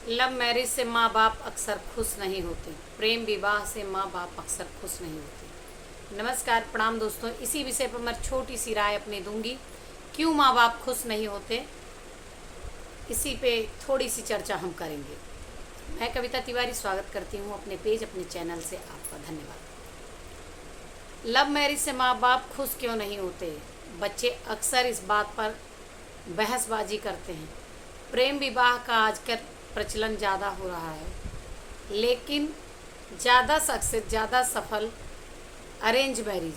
Love marriage से माँ बाप अक्सर खुश नहीं होते। प्रेम विवाह से माँ बाप अक्सर खुश नहीं होते। नमस्कार, प्रणाम दोस्तों। इसी विषय पर मैं छोटी सी राय अपनी दूंगी, क्यों माँ बाप खुश नहीं होते, इसी पे थोड़ी सी चर्चा हम करेंगे। मैं कविता तिवारी स्वागत करती हूँ अपने पेज, अपने चैनल से आपका धन्यवाद। लव मैरिज से माँ बाप खुश क्यों नहीं होते? बच्चे अक्सर इस बात पर बहसबाजी करते हैं। प्रेम विवाह का आजकल प्रचलन ज़्यादा हो रहा है, लेकिन ज़्यादा सक्सेस, ज़्यादा सफल अरेंज मैरिज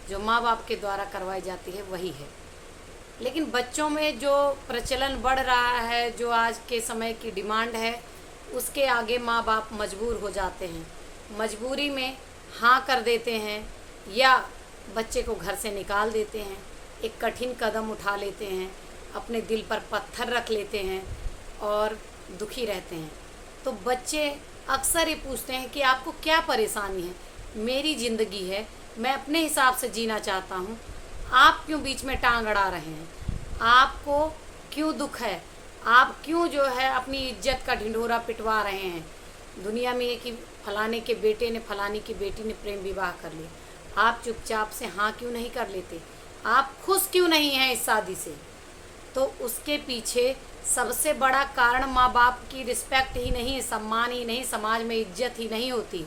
जो माँ बाप के द्वारा करवाई जाती है वही है। लेकिन बच्चों में जो प्रचलन बढ़ रहा है, जो आज के समय की डिमांड है, उसके आगे माँ बाप मजबूर हो जाते हैं। मजबूरी में हाँ कर देते हैं या बच्चे को घर से निकाल देते हैं, एक कठिन कदम उठा लेते हैं, अपने दिल पर पत्थर रख लेते हैं और दुखी रहते हैं। तो बच्चे अक्सर ये पूछते हैं कि आपको क्या परेशानी है? मेरी ज़िंदगी है, मैं अपने हिसाब से जीना चाहता हूँ, आप क्यों बीच में टांग अड़ा रहे हैं? आपको क्यों दुख है? आप क्यों जो है अपनी इज्जत का ढिंढोरा पिटवा रहे हैं? दुनिया में ये कि फलाने के बेटे ने, फलानी की बेटी ने प्रेम विवाह कर लिया, आप चुपचाप से हाँ क्यों नहीं कर लेते? आप खुश क्यों नहीं हैं इस शादी से? तो उसके पीछे सबसे बड़ा कारण माँ बाप की रिस्पेक्ट ही नहीं, सम्मान ही नहीं, समाज में इज्जत ही नहीं होती।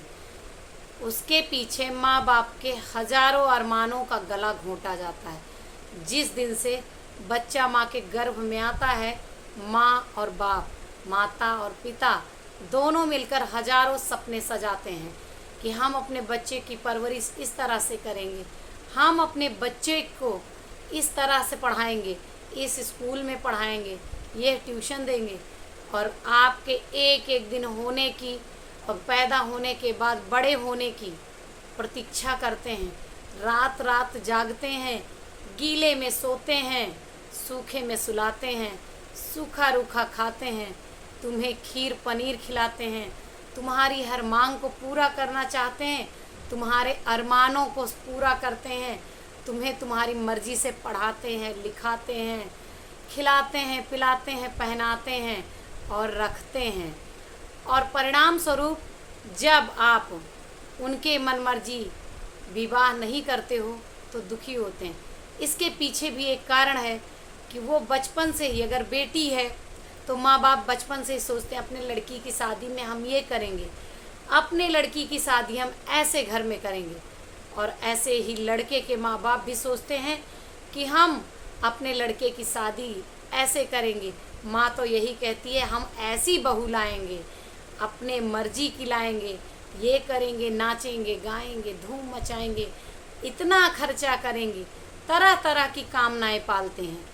उसके पीछे माँ बाप के हजारों अरमानों का गला घोंटा जाता है। जिस दिन से बच्चा माँ के गर्भ में आता है, माँ और बाप, माता और पिता दोनों मिलकर हजारों सपने सजाते हैं कि हम अपने बच्चे की परवरिश इस तरह से करेंगे, हम अपने बच्चे को इस तरह से पढ़ाएंगे, इस स्कूल में पढ़ाएंगे, ये ट्यूशन देंगे। और आपके एक एक दिन होने की और पैदा होने के बाद बड़े होने की प्रतीक्षा करते हैं, रात रात जागते हैं, गीले में सोते हैं, सूखे में सुलाते हैं, सूखा रूखा खाते हैं, तुम्हें खीर पनीर खिलाते हैं, तुम्हारी हर मांग को पूरा करना चाहते हैं, तुम्हारे अरमानों को पूरा करते हैं, तुम्हें तुम्हारी मर्जी से पढ़ाते हैं, लिखाते हैं, खिलाते हैं, पिलाते हैं, पहनाते हैं और रखते हैं। और परिणाम स्वरूप जब आप उनके मनमर्जी विवाह नहीं करते हो तो दुखी होते हैं। इसके पीछे भी एक कारण है कि वो बचपन से ही, अगर बेटी है तो माँ बाप बचपन से ही सोचते हैं अपने लड़की की शादी में हम ये करेंगे, अपने लड़की की शादी हम ऐसे घर में करेंगे। और ऐसे ही लड़के के माँ बाप भी सोचते हैं कि हम अपने लड़के की शादी ऐसे करेंगे। माँ तो यही कहती है हम ऐसी बहू लाएंगे, अपने मर्जी की लाएंगे, ये करेंगे, नाचेंगे, गाएंगे, धूम मचाएंगे, इतना खर्चा करेंगे, तरह तरह की कामनाएं पालते हैं।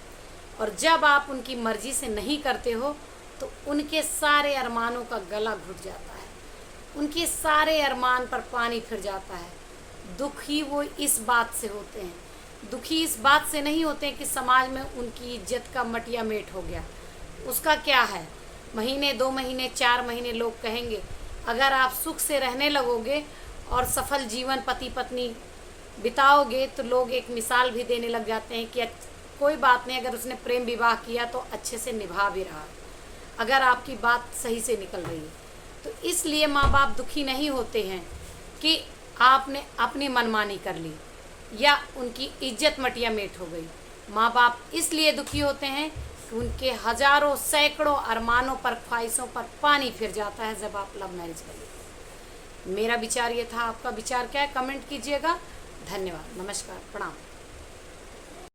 और जब आप उनकी मर्जी से नहीं करते हो तो उनके सारे अरमानों का गला घुट जाता है, उनके सारे अरमान पर पानी फिर जाता है। दुखी वो इस बात से होते हैं, दुखी इस बात से नहीं होते हैं कि समाज में उनकी इज्जत का मटिया मेट हो गया। उसका क्या है, महीने 2 महीने 4 महीने लोग कहेंगे। अगर आप सुख से रहने लगोगे और सफल जीवन पति पत्नी बिताओगे तो लोग एक मिसाल भी देने लग जाते हैं कि कोई बात नहीं, अगर उसने प्रेम विवाह किया तो अच्छे से निभा भी रहा, अगर आपकी बात सही से निकल रही है। तो इसलिए माँ बाप दुखी नहीं होते हैं कि आपने अपनी मनमानी कर ली या उनकी इज्जत मटिया मेट हो गई। माँ बाप इसलिए दुखी होते हैं कि उनके हजारों सैकड़ों अरमानों पर, ख्वाहिशों पर पानी फिर जाता है जब आप लव मैरिज करिए। मेरा विचार ये था, आपका विचार क्या है कमेंट कीजिएगा। धन्यवाद, नमस्कार, प्रणाम।